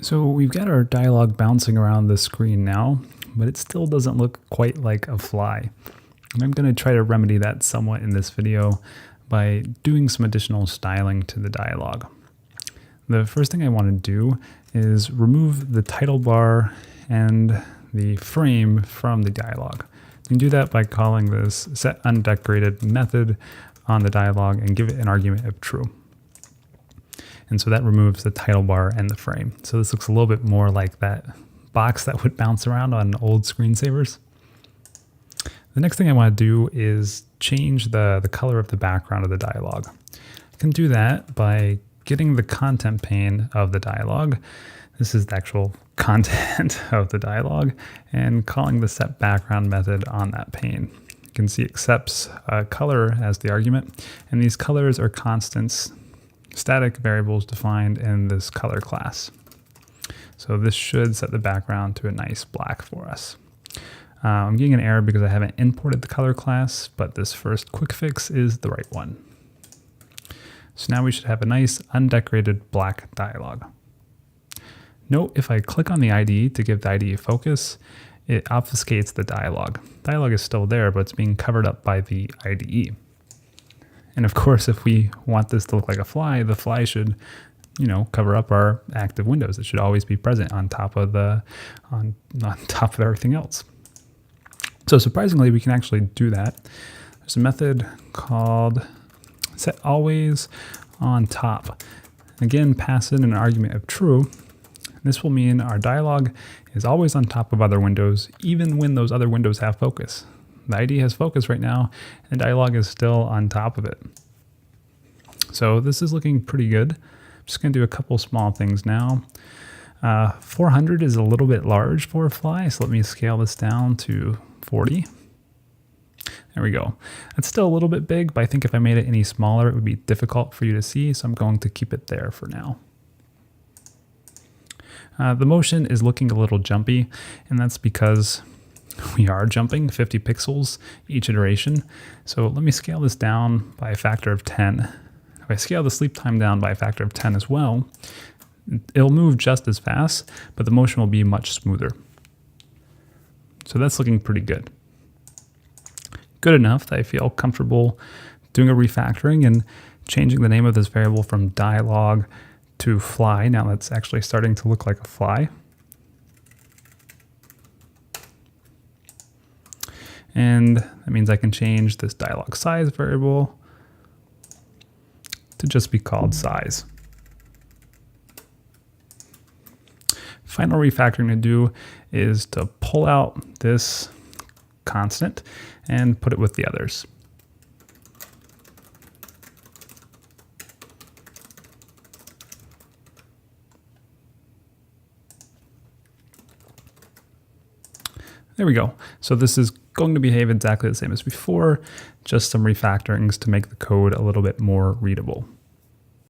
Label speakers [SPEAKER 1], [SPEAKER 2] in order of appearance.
[SPEAKER 1] So we've got our dialogue bouncing around the screen now, but it still doesn't look quite like a fly. And I'm going to try to remedy that somewhat in this video by doing some additional styling to the dialogue. The first thing I want to do is remove the title bar and the frame from the dialogue. You can do that by calling this setUndecorated method on the dialogue and give it an argument of true. And so that removes the title bar and the frame. So this looks a little bit more like that box that would bounce around on old screensavers. The next thing I want to do is change the color of the background of the dialogue. I can do that by getting the content pane of the dialogue. This is the actual content of the dialogue, and calling the setBackground method on that pane. You can see it accepts color as the argument, and these colors are constants, static variables defined in this color class. So this should set the background to a nice black for us. I'm getting an error because I haven't imported the color class, but this first quick fix is the right one. So now we should have a nice undecorated black dialogue. Note if I click on the IDE to give the IDE a focus, it obfuscates the dialogue. Dialogue is still there, but it's being covered up by the IDE. And of course, if we want this to look like a fly, the fly should, cover up our active windows. It should always be present on top of on top of everything else. So surprisingly, we can actually do that. There's a method called setAlwaysOnTop. Again, pass in an argument of true. This will mean our dialogue is always on top of other windows, even when those other windows have focus. The IDE has focus right now, and the dialogue is still on top of it. So this is looking pretty good. I'm just going to do a couple small things now. 400 is a little bit large for a fly, so let me scale this down to 40. There we go. It's still a little bit big, but I think if I made it any smaller, it would be difficult for you to see, so I'm going to keep it there for now. The motion is looking a little jumpy, and that's because we are jumping 50 pixels each iteration. So let me scale this down by a factor of 10. If I scale the sleep time down by a factor of 10 as well, it'll move just as fast, but the motion will be much smoother. So that's looking pretty good. Good enough that I feel comfortable doing a refactoring and changing the name of this variable from dialogue to fly. Now that's actually starting to look like a fly. And that means I can change this dialogue size variable to just be called size. Final refactoring to do is to pull out this constant and put it with the others. There we go. So this is going to behave exactly the same as before, just some refactorings to make the code a little bit more readable.